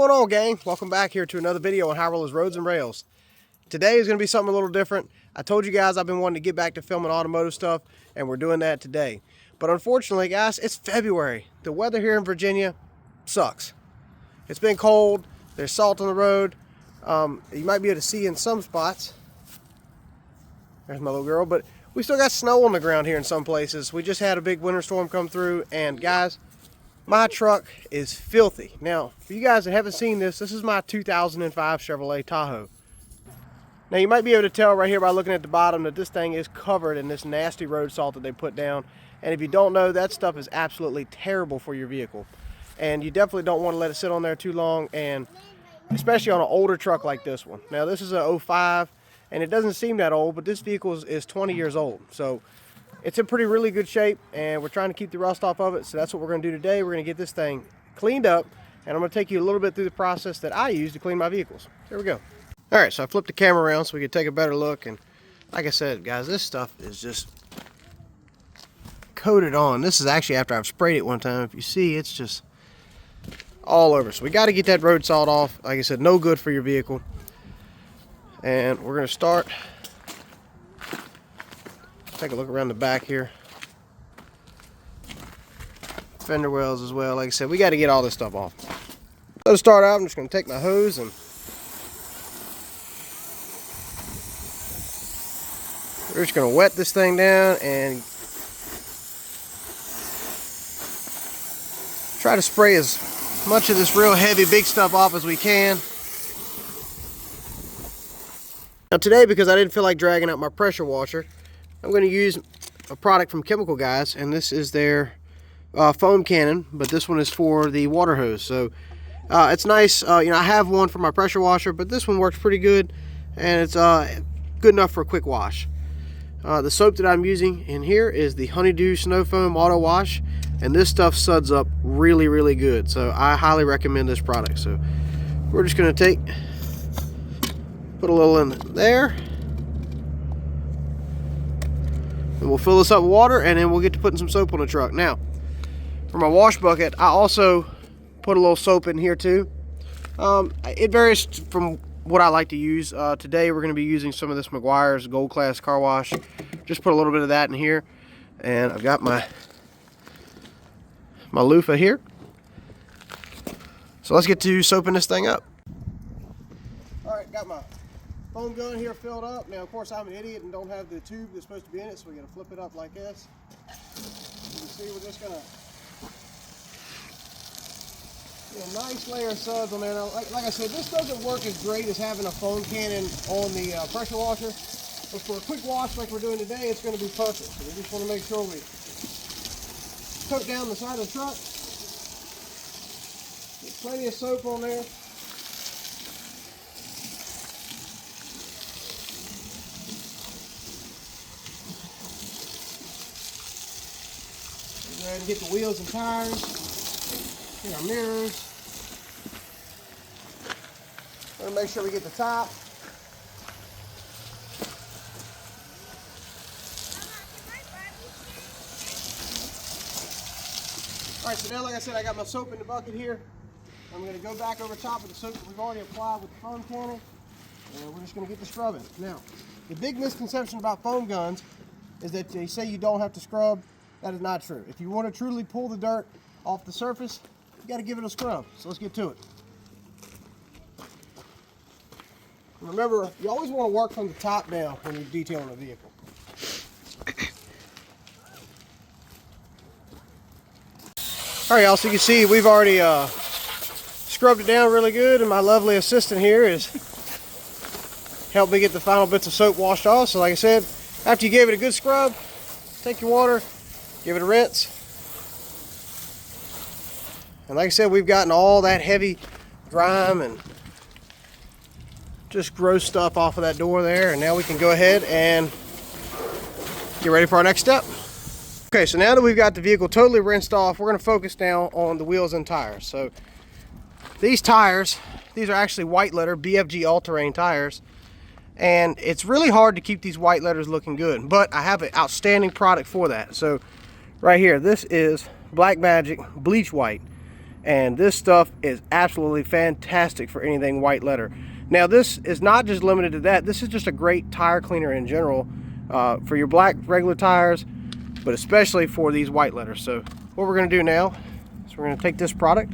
going on, gang? Welcome back here to another video on High Rollers Roads and Rails. Today is going to be something a little different. I told you guys I've been wanting to get back to filming automotive stuff, and we're doing that today. But unfortunately, guys, it's February. The weather here in Virginia sucks. It's been cold. There's salt on the road. You might be able to see in some spots. There's my little girl. But we still got snow on the ground here in some places. We just had a big winter storm come through, and guys, my truck is filthy. Now, for you guys that haven't seen this, this is my 2005 Chevrolet Tahoe. Now, you might be able to tell right here by looking at the bottom that this thing is covered in this nasty road salt that they put down. And if you don't know, that stuff is absolutely terrible for your vehicle. And you definitely don't want to let it sit on there too long, and especially on an older truck like this one. Now, this is a 05, and it doesn't seem that old, but this vehicle is 20 years old. So it's in really good shape, and we're trying to keep the rust off of it. So that's what we're going to do today. We're going to get this thing cleaned up, and I'm going to take you a little bit through the process that I use to clean my vehicles. Here we go. All right, so I flipped the camera around so we could take a better look. And like I said, guys, this stuff is just coated on. This is actually after I've sprayed it one time. If you see, it's just all over. So we got to get that road salt off. Like I said, no good for your vehicle. And we're going to start. Take a look around the back here. Fender wells as well. Like I said, we got to get all this stuff off. So to start out, I'm just going to take my hose and we're just going to wet this thing down and try to spray as much of this real heavy big stuff off as we can. Now today, because I didn't feel like dragging out my pressure washer, I'm going to use a product from Chemical Guys, and this is their foam cannon, but this one is for the water hose. So it's nice. You know, I have one for my pressure washer, but this one works pretty good, and it's good enough for a quick wash. The soap that I'm using in here is the Honeydew Snow Foam Auto Wash, and this stuff suds up really good. So I highly recommend this product. So we're just going to put a little in there, and we'll fill this up with water, and then we'll get to putting some soap on the truck. Now, for my wash bucket, I also put a little soap in here too. It varies from what I like to use. Today we're going to be using some of this Meguiar's Gold Class Car Wash. Just put a little bit of that in here, and I've got my loofah here. So let's get to soaping this thing up. All right, got my foam gun here filled up. Now, of course, I'm an idiot and don't have the tube that's supposed to be in it, so we got to flip it up like this. You can see we're just going to get a nice layer of suds on there. Now, like I said, this doesn't work as great as having a foam cannon on the pressure washer, but for a quick wash like we're doing today, it's going to be perfect. So we just want to make sure we coat down the side of the truck. Get plenty of soap on there. Go ahead and get the wheels and tires. Get our mirrors. We're going to make sure we get the top. Alright, so now, like I said, I got my soap in the bucket here. I'm going to go back over top of the soap that we've already applied with the foam cannon, and we're just going to get the scrubbing. Now, the big misconception about foam guns is that they say you don't have to scrub. That is not true. If you want to truly pull the dirt off the surface, you got to give it a scrub. So let's get to it. Remember, you always want to work from the top down when you're detailing a vehicle. All right, y'all, so you can see we've already scrubbed it down really good, and my lovely assistant here is helped me get the final bits of soap washed off. So like I said, after you gave it a good scrub, take your water, give it a rinse. And like I said, we've gotten all that heavy grime and just gross stuff off of that door there, and now we can go ahead and get ready for our next step. Okay, so now that we've got the vehicle totally rinsed off, we're going to focus now on the wheels and tires. So these tires, these are actually white letter BFG all-terrain tires, and it's really hard to keep these white letters looking good, but I have an outstanding product for that. So right here, this is Black Magic Bleach White, And this stuff is absolutely fantastic for anything white letter. Now this is not just limited to that. This is just a great tire cleaner in general for your black regular tires, but especially for these white letters. So what we're going to do now is we're going to take this product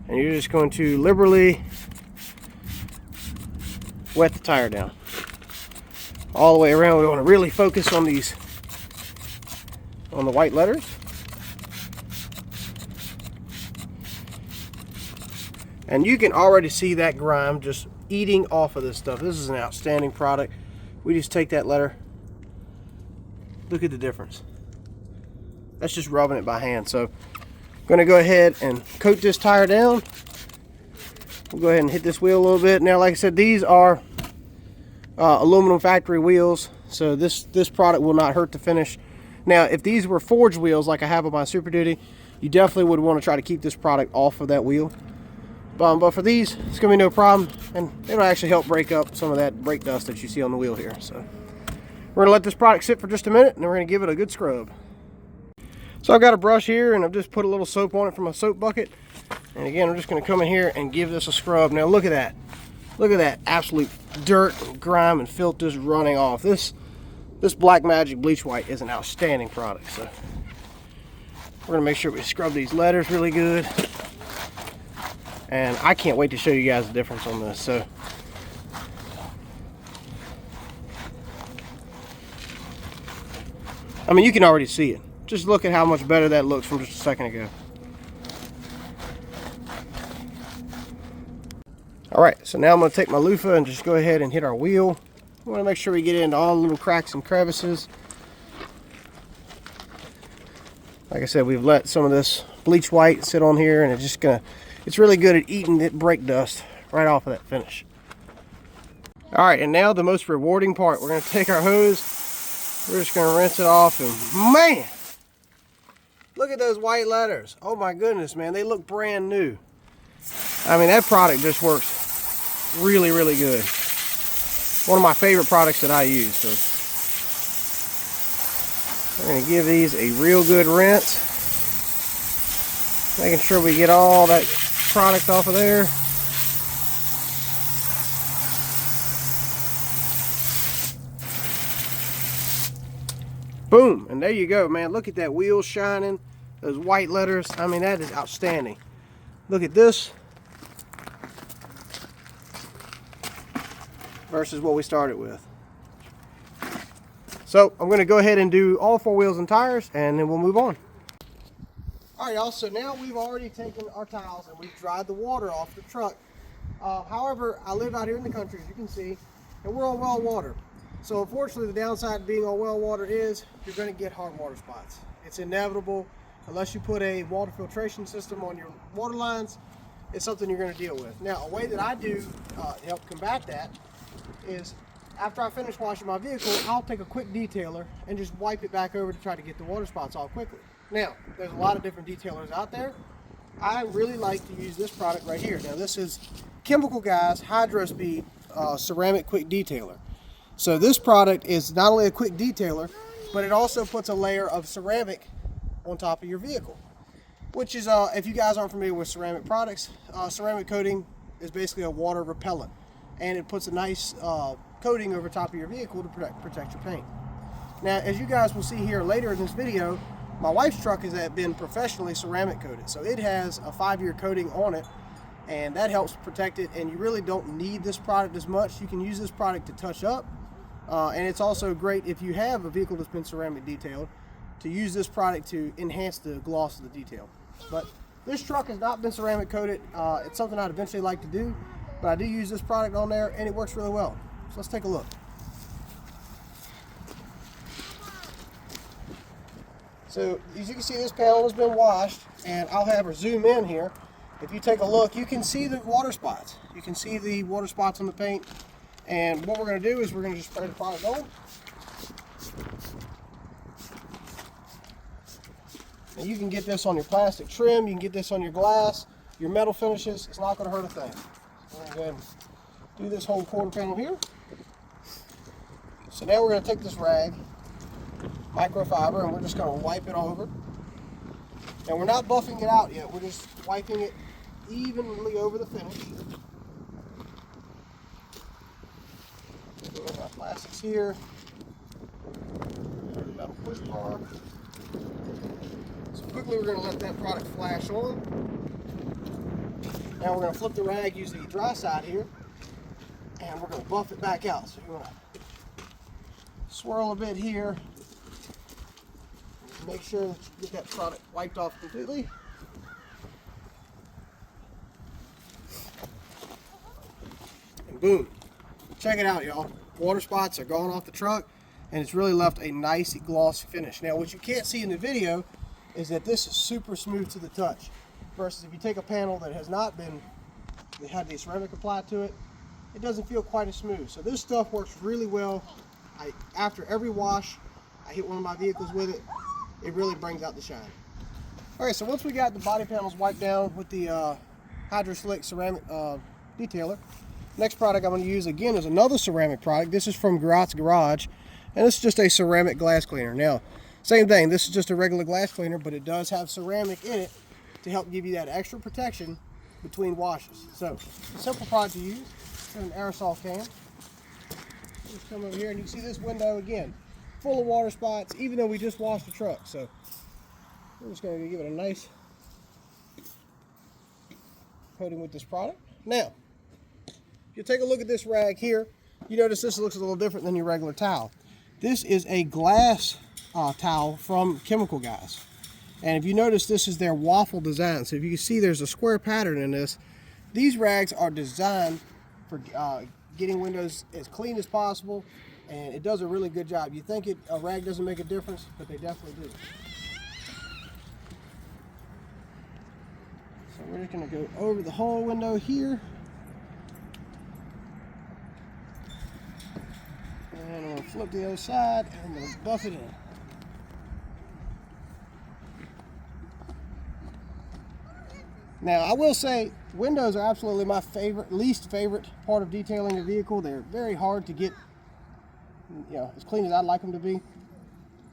and you're just going to liberally wet the tire down all the way around. We want to really focus on these, on the white letters. And you can already see that grime just eating off of this stuff. This is an outstanding product. We just take that letter. Look at the difference. That's just rubbing it by hand. So I'm going to go ahead and coat this tire down. We'll go ahead and hit this wheel a little bit. Now, like I said, these are aluminum factory wheels, so this product will not hurt the finish. Now, if these were forged wheels like I have on my Super Duty, you definitely would want to try to keep this product off of that wheel. But for these, it's going to be no problem, and it'll actually help break up some of that brake dust that you see on the wheel here. So we're going to let this product sit for just a minute, and then we're going to give it a good scrub. So I've got a brush here, and I've just put a little soap on it from a soap bucket. And again, I'm just going to come in here and give this a scrub. Now look at that. Look at that absolute dirt and grime and filth just running off. This Black Magic Bleach White is an outstanding product. So we're going to make sure we scrub these letters really good. And I can't wait to show you guys the difference on this. So I mean, you can already see it. Just look at how much better that looks from just a second ago. Alright, so now I'm going to take my loofah and just go ahead and hit our wheel. We want to make sure we get into all the little cracks and crevices. Like I said, we've let some of this bleach white sit on here, and it's really good at eating that brake dust right off of that finish. Alright, and now the most rewarding part. We're going to take our hose, we're just going to rinse it off, and man, look at those white letters. Oh my goodness, man, they look brand new. I mean, that product just works really, really good. One of my favorite products that I use. So we're going to give these a real good rinse, making sure we get all that product off of there. Boom, and there you go, man. Look at that wheel shining, those white letters. I mean, that is outstanding. Look at this versus what we started with. So I'm going to go ahead and do all 4 wheels and tires, and then we'll move on. All right, y'all, so now we've already taken our towels and we've dried the water off the truck. However, I live out here in the country, as you can see, and we're on well water. So unfortunately, the downside of being on well water is you're going to get hard water spots. It's inevitable. Unless you put a water filtration system on your water lines, it's something you're going to deal with. Now, a way that I do to help combat that is after I finish washing my vehicle, I'll take a quick detailer and just wipe it back over to try to get the water spots off quickly. Now, there's a lot of different detailers out there. I really like to use this product right here. Now, this is Chemical Guys Hydro Speed Ceramic Quick Detailer. So this product is not only a quick detailer, but it also puts a layer of ceramic on top of your vehicle, which is if you guys aren't familiar with ceramic products, ceramic coating is basically a water repellent, and it puts a nice coating over top of your vehicle to protect your paint. Now, as you guys will see here later in this video, my wife's truck has been professionally ceramic coated, so it has a 5-year coating on it, and that helps protect it. And you really don't need this product as much. You can use this product to touch up, and it's also great if you have a vehicle that's been ceramic detailed, to use this product to enhance the gloss of the detail. But this truck has not been ceramic coated. It's something I'd eventually like to do, but I do use this product on there, and it works really well. So let's take a look. So as you can see, this panel has been washed, and I'll have her zoom in here. If you take a look, you can see the water spots. You can see the water spots on the paint. And what we're going to do is we're going to just spray the product on. And you can get this on your plastic trim, you can get this on your glass, your metal finishes. It's not going to hurt a thing. So we're going to go ahead and do this whole quarter panel here. So now we're going to take this rag, microfiber, and we're just going to wipe it over. And we're not buffing it out yet, we're just wiping it evenly over the finish. Go my plastics here. Metal push bar. So quickly we're going to let that product flash on. Now we're going to flip the rag using the dry side here, and we're going to buff it back out. So you're going to swirl a bit here. Make sure that you get that product wiped off completely. And boom. Check it out, y'all. Water spots are gone off the truck, and it's really left a nice glossy finish. Now what you can't see in the video is that this is super smooth to the touch, versus if you take a panel that has not been, they had the ceramic applied to it, it doesn't feel quite as smooth. So this stuff works really well. After every wash, I hit one of my vehicles with it. It really brings out the shine. All right, so once we got the body panels wiped down with the Hydro Slick ceramic detailer, next product I'm going to use again is another ceramic product. This is from Garot's Garage, and this is just a ceramic glass cleaner. Now, same thing, this is just a regular glass cleaner, but it does have ceramic in it to help give you that extra protection between washes. So, simple product to use. It's an aerosol can. Just come over here and you can see this window again, full of water spots, even though we just washed the truck. So, we're just going to give it a nice coating with this product. Now, if you take a look at this rag here, you notice this looks a little different than your regular towel. This is a glass towel from Chemical Guys. And if you notice, this is their waffle design. So if you can see there's a square pattern in this. These rags are designed for getting windows as clean as possible, and it does a really good job. You think a rag doesn't make a difference, but they definitely do. So we're just going to go over the whole window here. And I'm going to flip the other side, and I'm going to buff it in. Now, I will say, windows are absolutely my least favorite part of detailing a vehicle. They're very hard to get, as clean as I'd like them to be.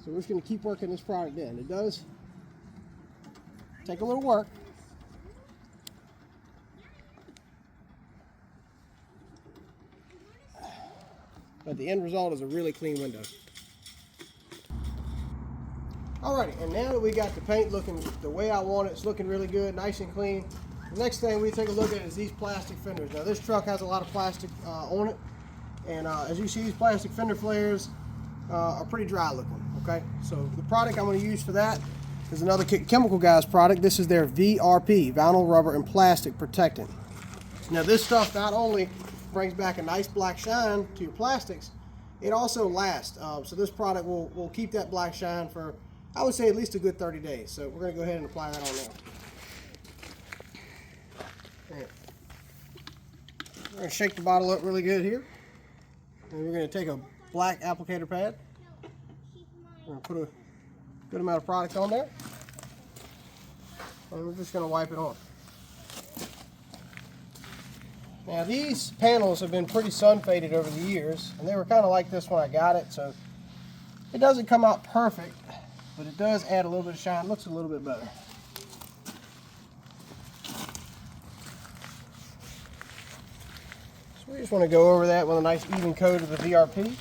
So we're just going to keep working this product in. It does take a little work. But the end result is a really clean window. Alrighty, and now that we got the paint looking the way I want it, it's looking really good, nice and clean. The next thing we take a look at is these plastic fenders. Now this truck has a lot of plastic on it, and as you see, these plastic fender flares are pretty dry looking, okay? So the product I'm going to use for that is another Chemical Guys product. This is their VRP, Vinyl Rubber and Plastic Protectant. Now this stuff not only brings back a nice black shine to your plastics, it also lasts. So this product will keep that black shine for, I would say, at least a good 30 days. So we're going to go ahead and apply that on now. We're going to shake the bottle up really good here. And we're going to take a black applicator pad. We're going to put a good amount of product on there. And we're just going to wipe it on. Now these panels have been pretty sun faded over the years, and they were kind of like this when I got it, so it doesn't come out perfect, but it does add a little bit of shine. It looks a little bit better. So we just want to go over that with a nice even coat of the VRP.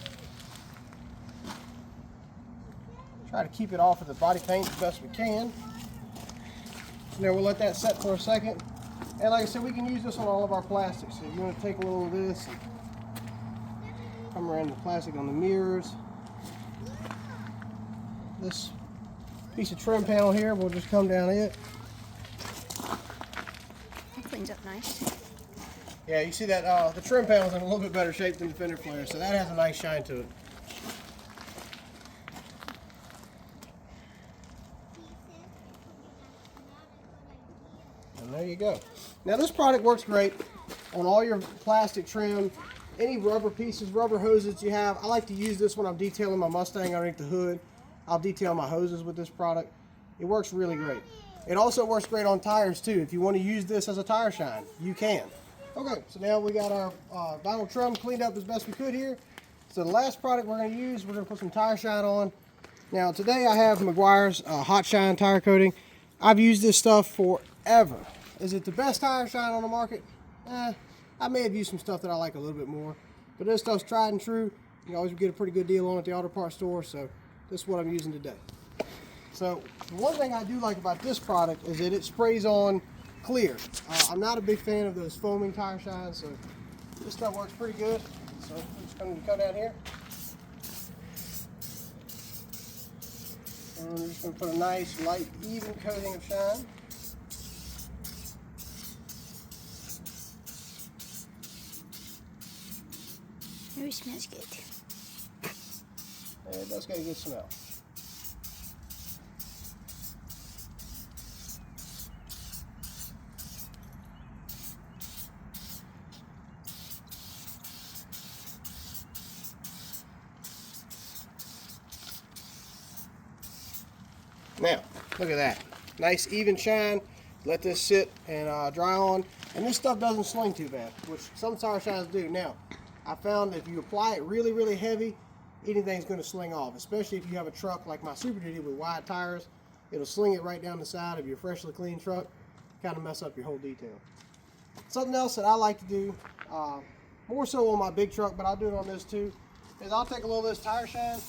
Try to keep it off of the body paint as best we can. So now we'll let that set for a second. And like I said, we can use this on all of our plastics. So if you want to take a little of this and come around the plastic on the mirrors. This piece of trim panel here, we'll just come down it. It cleans up nice. Yeah, you see that the trim panel's in a little bit better shape than the fender flare, so that has a nice shine to it. And there you go. Now this product works great on all your plastic trim, any rubber pieces, rubber hoses you have. I like to use this when I'm detailing my Mustang underneath the hood. I'll detail my hoses with this product. It works really great. It also works great on tires too. If you want to use this as a tire shine, you can. Okay, so now we got our vinyl trim cleaned up as best we could here. So the last product we're going to use, we're going to put some tire shine on. Now today I have Meguiar's Hot Shine tire coating. I've used this stuff forever. Is it the best tire shine on the market? I may have used some stuff that I like a little bit more, but this stuff's tried and true. You always get a pretty good deal on it at the auto parts store, so this is what I'm using today. So one thing I do like about this product is that it sprays on clear. I'm not a big fan of those foaming tire shines, so this stuff works pretty good. So I'm just going to come down here. And I'm just going to put a nice, light, even coating of shine. It smells good. And it does get a good smell. Now, look at that. Nice even shine. Let this sit and dry on. And this stuff doesn't sling too bad, which some tire shines do. Now, I found that if you apply it really, really heavy, anything's going to sling off, especially if you have a truck like my Super Duty with wide tires. It'll sling it right down the side of your freshly clean truck, kind of mess up your whole detail. Something else that I like to do, more so on my big truck, but I'll do it on this too, is I'll take a little of this tire shine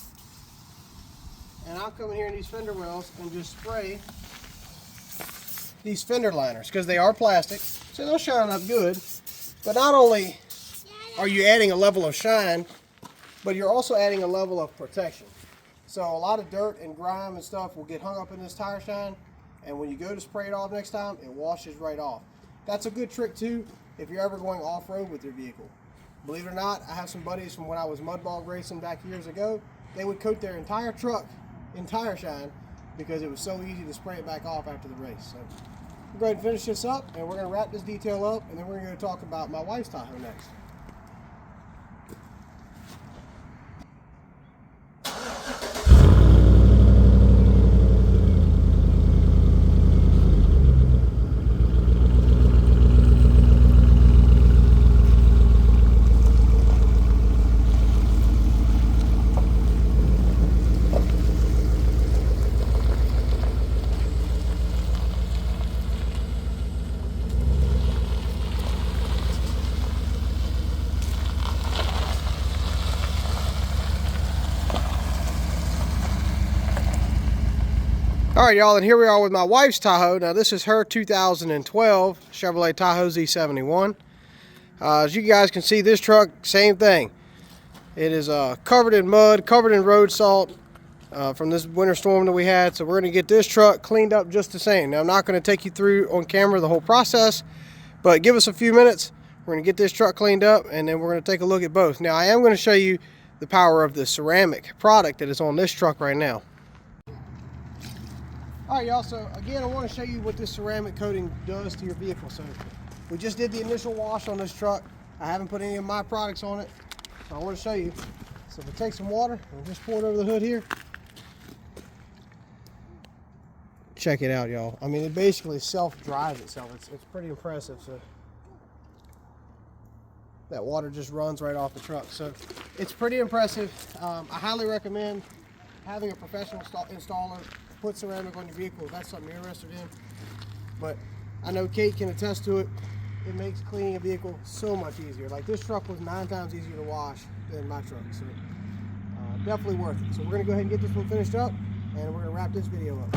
and I'll come in here in these fender wells and just spray these fender liners, because they are plastic, so they'll shine up good. But not only are you adding a level of shine, but you're also adding a level of protection. So a lot of dirt and grime and stuff will get hung up in this tire shine, and when you go to spray it off next time, it washes right off. That's a good trick too if you're ever going off-road with your vehicle. Believe it or not, I have some buddies from when I was mud bog racing back years ago. They would coat their entire truck in tire shine because it was so easy to spray it back off after the race. So we'll go ahead and finish this up, and we're going to wrap this detail up, and then we're going to talk about my wife's Tahoe next. All right, y'all, and here we are with my wife's Tahoe. Now, this is her 2012 Chevrolet Tahoe Z71. As you guys can see, this truck, same thing. It is covered in mud, covered in road salt from this winter storm that we had. So we're going to get this truck cleaned up just the same. Now, I'm not going to take you through on camera the whole process, but give us a few minutes. We're going to get this truck cleaned up, and then we're going to take a look at both. Now, I am going to show you the power of the ceramic product that is on this truck right now. All right, y'all, so again, I want to show you what this ceramic coating does to your vehicle. So we just did the initial wash on this truck. I haven't put any of my products on it, so I want to show you. So if we take some water and just pour it over the hood here. Check it out, y'all. I mean, it basically self-dries itself. It's pretty impressive. So that water just runs right off the truck. So it's pretty impressive. I highly recommend having a professional installer put ceramic on your vehicle if that's something you're interested in. But I know Kate can attest to it. It makes cleaning a vehicle so much easier. Like, this truck was 9 times easier to wash than my truck. So definitely worth it. So we're going to go ahead and get this one finished up, and we're going to wrap this video up.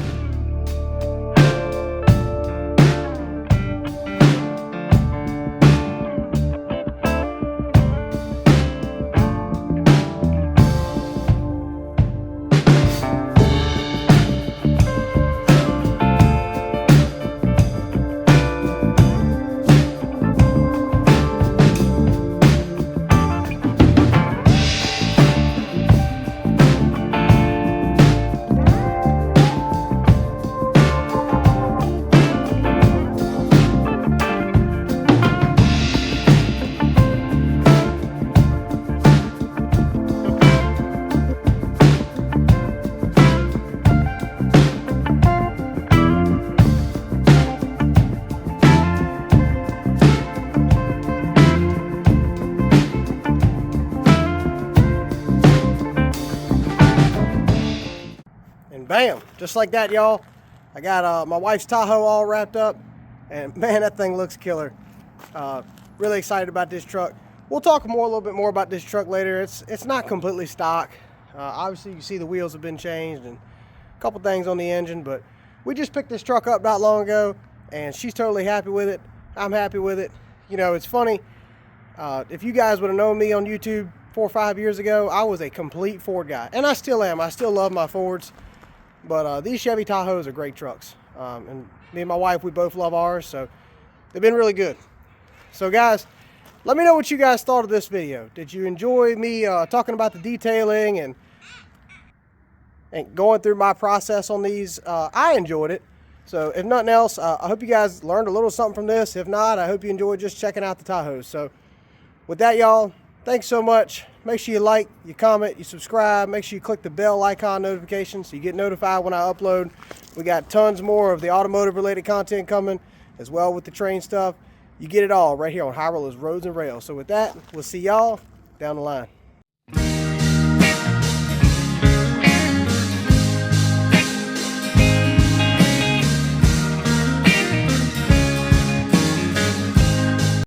And bam, just like that, y'all, I got my wife's Tahoe all wrapped up. And man, that thing looks killer. Really excited about this truck. We'll talk a little bit more about this truck later. It's not completely stock. Obviously, you see the wheels have been changed and a couple things on the engine, but we just picked this truck up not long ago, and she's totally happy with it. I'm happy with it. You know, it's funny. If you guys would have known me on YouTube 4 or 5 years ago, I was a complete Ford guy, and I still am. I still love my Fords, but these Chevy Tahoes are great trucks. And me and my wife, we both love ours, so they've been really good. So guys, let me know what you guys thought of this video. Did you enjoy me talking about the detailing and going through my process on these? I enjoyed it. So if nothing else, I hope you guys learned a little something from this. If not, I hope you enjoyed just checking out the Tahoes. So with that, y'all, thanks so much. Make sure you like, you comment, you subscribe. Make sure you click the bell icon notification so you get notified when I upload. We got tons more of the automotive related content coming, as well with the train stuff. You get it all right here on High Rollers Roads and Rails. So with that, we'll see y'all down the line.